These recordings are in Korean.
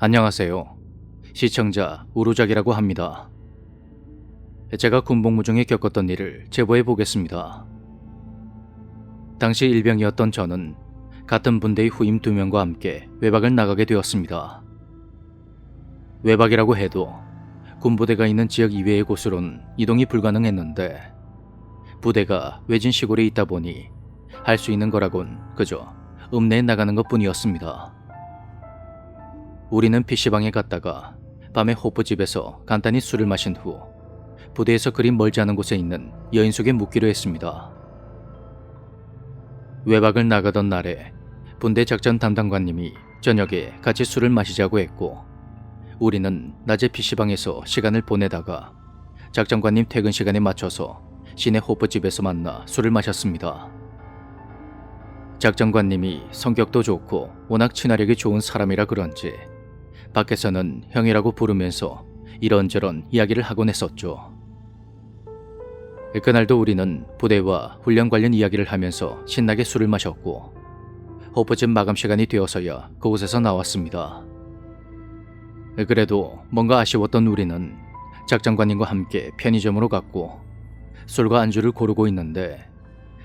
안녕하세요. 시청자 우루작이라고 합니다. 제가 군복무 중에 겪었던 일을 제보해 보겠습니다. 당시 일병이었던 저는 같은 분대의 후임 2명과 함께 외박을 나가게 되었습니다. 외박이라고 해도 군부대가 있는 지역 이외의 곳으로는 이동이 불가능했는데 부대가 외진 시골에 있다 보니 할 수 있는 거라곤 그저 읍내에 나가는 것뿐이었습니다. 우리는 PC방에 갔다가 밤에 호프집에서 간단히 술을 마신 후 부대에서 그리 멀지 않은 곳에 있는 여인숙에 묵기로 했습니다. 외박을 나가던 날에 분대 작전 담당관님이 저녁에 같이 술을 마시자고 했고 우리는 낮에 PC방에서 시간을 보내다가 작전관님 퇴근 시간에 맞춰서 시내 호프집에서 만나 술을 마셨습니다. 작전관님이 성격도 좋고 워낙 친화력이 좋은 사람이라 그런지 밖에서는 형이라고 부르면서 이런저런 이야기를 하곤 했었죠. 그날도 우리는 부대와 훈련 관련 이야기를 하면서 신나게 술을 마셨고 호프집 마감 시간이 되어서야 그곳에서 나왔습니다. 그래도 뭔가 아쉬웠던 우리는 작전관님과 함께 편의점으로 갔고 술과 안주를 고르고 있는데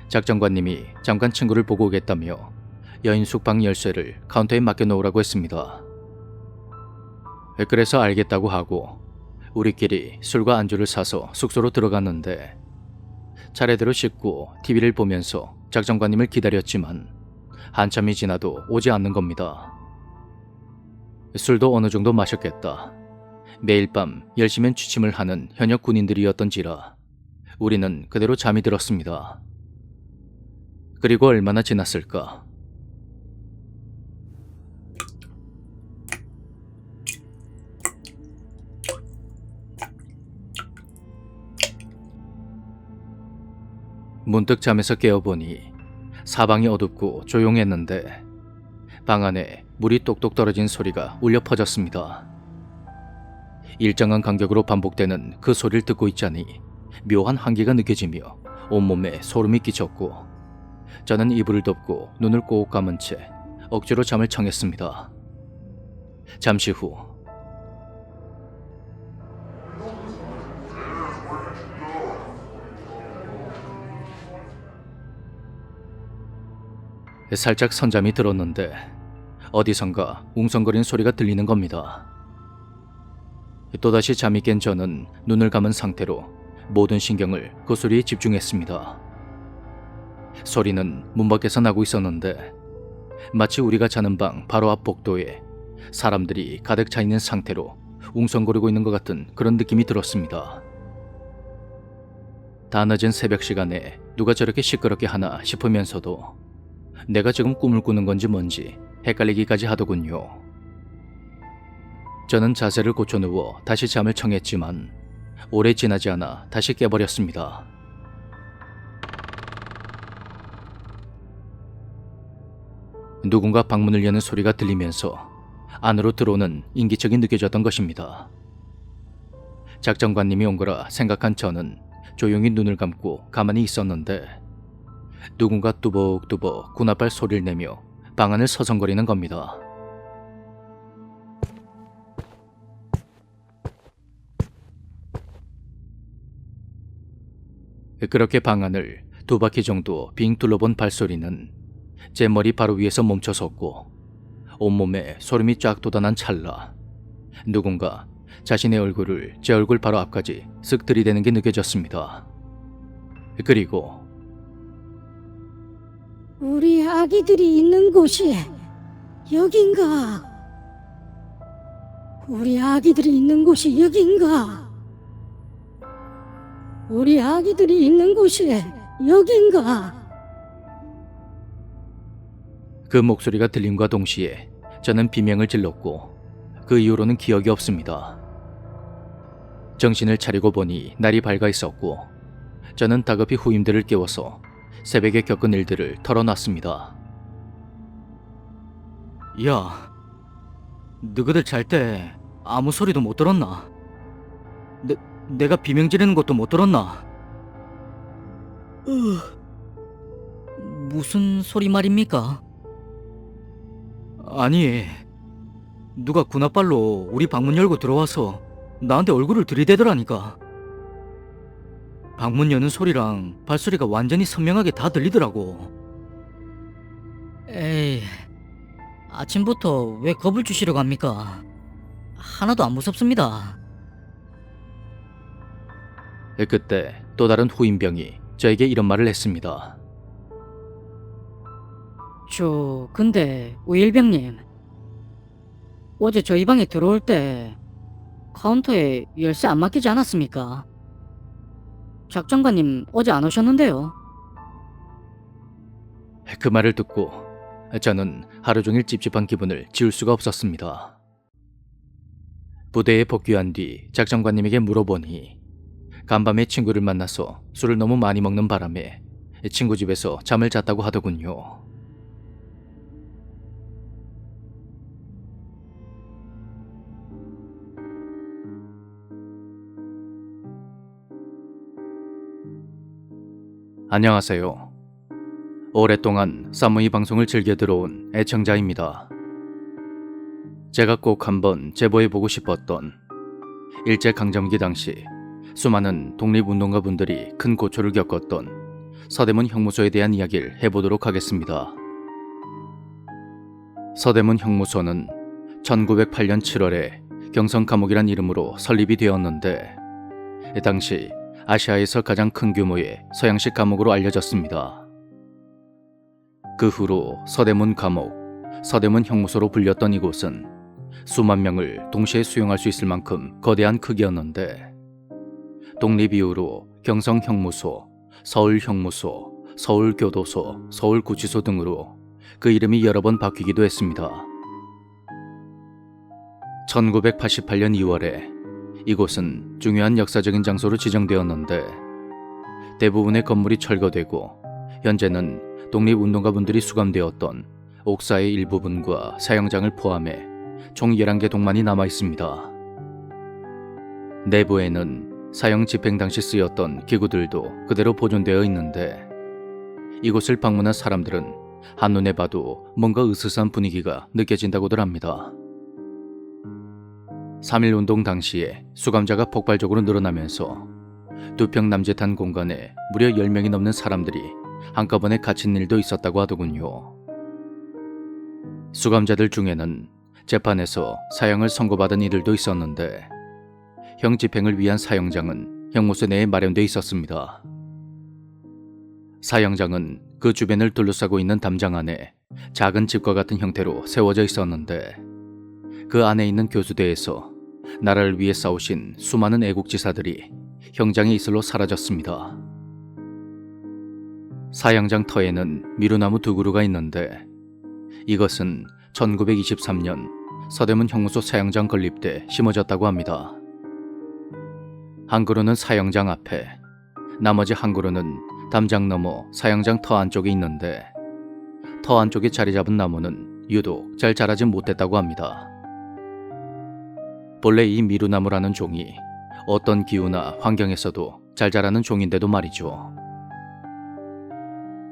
작전관님이 잠깐 친구를 보고 오겠다며 여인숙 방 열쇠를 카운터에 맡겨놓으라고 했습니다. 그래서 알겠다고 하고 우리끼리 술과 안주를 사서 숙소로 들어갔는데 차례대로 씻고 TV를 보면서 작전관님을 기다렸지만 한참이 지나도 오지 않는 겁니다. 술도 어느 정도 마셨겠다. 매일 밤 열심히 취침을 하는 현역 군인들이었던지라 우리는 그대로 잠이 들었습니다. 그리고 얼마나 지났을까? 문득 잠에서 깨어보니 사방이 어둡고 조용했는데 방 안에 물이 똑똑 떨어진 소리가 울려 퍼졌습니다. 일정한 간격으로 반복되는 그 소리를 듣고 있자니 묘한 한기가 느껴지며 온몸에 소름이 끼쳤고 저는 이불을 덮고 눈을 꼭 감은 채 억지로 잠을 청했습니다. 잠시 후 살짝 선잠이 들었는데 어디선가 웅성거리는 소리가 들리는 겁니다. 또다시 잠이 깬 저는 눈을 감은 상태로 모든 신경을 그 소리에 집중했습니다. 소리는 문 밖에서 나고 있었는데 마치 우리가 자는 방 바로 앞 복도에 사람들이 가득 차 있는 상태로 웅성거리고 있는 것 같은 그런 느낌이 들었습니다. 다 늦은 새벽 시간에 누가 저렇게 시끄럽게 하나 싶으면서도 내가 지금 꿈을 꾸는 건지 뭔지 헷갈리기까지 하더군요. 저는 자세를 고쳐 누워 다시 잠을 청했지만 오래 지나지 않아 다시 깨버렸습니다. 누군가 방문을 여는 소리가 들리면서 안으로 들어오는 인기척이 느껴졌던 것입니다. 작전관님이 온 거라 생각한 저는 조용히 눈을 감고 가만히 있었는데 누군가 뚜벅뚜벅 군합할 소리를 내며 방 안을 서성거리는 겁니다. 그렇게 방 안을 2바퀴 정도 빙 둘러본 발소리는 제 머리 바로 위에서 멈춰섰고 온몸에 소름이 쫙 돋아난 찰나 누군가 자신의 얼굴을 제 얼굴 바로 앞까지 쓱 들이대는 게 느껴졌습니다. 그리고 우리 아기들이 있는 곳이 여긴가? 우리 아기들이 있는 곳이 여긴가? 우리 아기들이 있는 곳이 여긴가? 그 목소리가 들림과 동시에 저는 비명을 질렀고 그 이후로는 기억이 없습니다. 정신을 차리고 보니 날이 밝아 있었고 저는 다급히 후임들을 깨워서 새벽에 겪은 일들을 털어놨습니다. 야, 너희들 잘 때 아무 소리도 못 들었나? 내가 비명 지르는 것도 못 들었나? 무슨 소리 말입니까? 아니, 누가 군홧발로 우리 방문 열고 들어와서 나한테 얼굴을 들이대더라니까. 방문 여는 소리랑 발소리가 완전히 선명하게 다 들리더라고. 에이, 아침부터 왜 겁을 주시러 갑니까? 하나도 안 무섭습니다. 그때 또 다른 후임병이 저에게 이런 말을 했습니다. 근데 우일병님, 어제 저희 방에 들어올 때 카운터에 열쇠 안 맡기지 않았습니까? 작전관님 어제 안 오셨는데요. 그 말을 듣고 저는 하루 종일 찝찝한 기분을 지울 수가 없었습니다. 부대에 복귀한 뒤 작전관님에게 물어보니 간밤에 친구를 만나서 술을 너무 많이 먹는 바람에 친구 집에서 잠을 잤다고 하더군요. 안녕하세요. 오랫동안 사무이 방송을 즐겨 들어온 애청자입니다. 제가 꼭 한번 제보해보고 싶었던 일제강점기 당시 수많은 독립운동가분들이 큰 고초를 겪었던 서대문 형무소에 대한 이야기를 해보도록 하겠습니다. 서대문 형무소는 1908년 7월에 경성감옥이란 이름으로 설립이 되었는데 당시 아시아에서 가장 큰 규모의 서양식 감옥으로 알려졌습니다. 그 후로 서대문 감옥, 서대문 형무소로 불렸던 이곳은 수만 명을 동시에 수용할 수 있을 만큼 거대한 크기였는데 독립 이후로 경성형무소, 서울형무소, 서울교도소, 서울구치소 등으로 그 이름이 여러 번 바뀌기도 했습니다. 1988년 2월에 이곳은 중요한 역사적인 장소로 지정되었는데 대부분의 건물이 철거되고 현재는 독립운동가분들이 수감되었던 옥사의 일부분과 사형장을 포함해 총 11개 동만이 남아 있습니다. 내부에는 사형 집행 당시 쓰였던 기구들도 그대로 보존되어 있는데 이곳을 방문한 사람들은 한눈에 봐도 뭔가 으스스한 분위기가 느껴진다고들 합니다. 3.1운동 당시에 수감자가 폭발적으로 늘어나면서 두 평 남짓한 공간에 무려 10명이 넘는 사람들이 한꺼번에 갇힌 일도 있었다고 하더군요. 수감자들 중에는 재판에서 사형을 선고받은 이들도 있었는데 형 집행을 위한 사형장은 형무소 내에 마련되어 있었습니다. 사형장은 그 주변을 둘러싸고 있는 담장 안에 작은 집과 같은 형태로 세워져 있었는데 그 안에 있는 교수대에서 나라를 위해 싸우신 수많은 애국지사들이 형장의 이슬로 사라졌습니다. 사형장 터에는 미루나무 두 그루가 있는데 이것은 1923년 서대문 형무소 사형장 건립 때 심어졌다고 합니다. 한 그루는 사형장 앞에, 나머지 한 그루는 담장 너머 사형장 터 안쪽에 있는데 터 안쪽에 자리 잡은 나무는 유독 잘 자라지 못했다고 합니다. 본래 이 미루나무라는 종이 어떤 기후나 환경에서도 잘 자라는 종인데도 말이죠.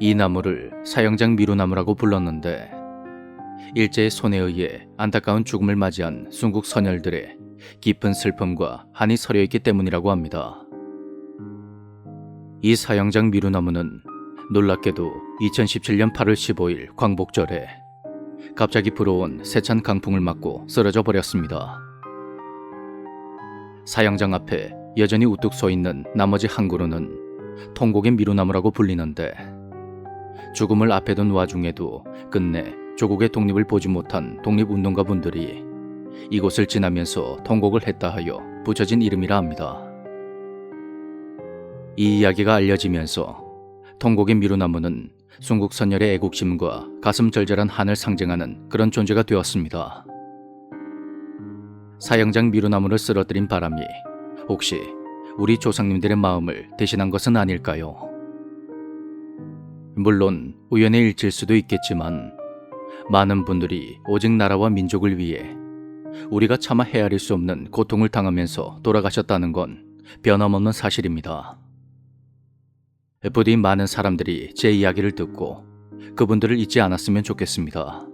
이 나무를 사형장 미루나무라고 불렀는데 일제의 손에 의해 안타까운 죽음을 맞이한 순국 선열들의 깊은 슬픔과 한이 서려있기 때문이라고 합니다. 이 사형장 미루나무는 놀랍게도 2017년 8월 15일 광복절에 갑자기 불어온 세찬 강풍을 맞고 쓰러져 버렸습니다. 사형장 앞에 여전히 우뚝 서 있는 나머지 한 그루는 통곡의 미루나무라고 불리는데 죽음을 앞에 둔 와중에도 끝내 조국의 독립을 보지 못한 독립운동가분들이 이곳을 지나면서 통곡을 했다 하여 붙여진 이름이라 합니다. 이 이야기가 알려지면서 통곡의 미루나무는 순국 선열의 애국심과 가슴 절절한 한을 상징하는 그런 존재가 되었습니다. 사형장 미루나무를 쓰러뜨린 바람이 혹시 우리 조상님들의 마음을 대신한 것은 아닐까요? 물론 우연의 일치일 수도 있겠지만 많은 분들이 오직 나라와 민족을 위해 우리가 차마 헤아릴 수 없는 고통을 당하면서 돌아가셨다는 건 변함없는 사실입니다. 부디 많은 사람들이 제 이야기를 듣고 그분들을 잊지 않았으면 좋겠습니다.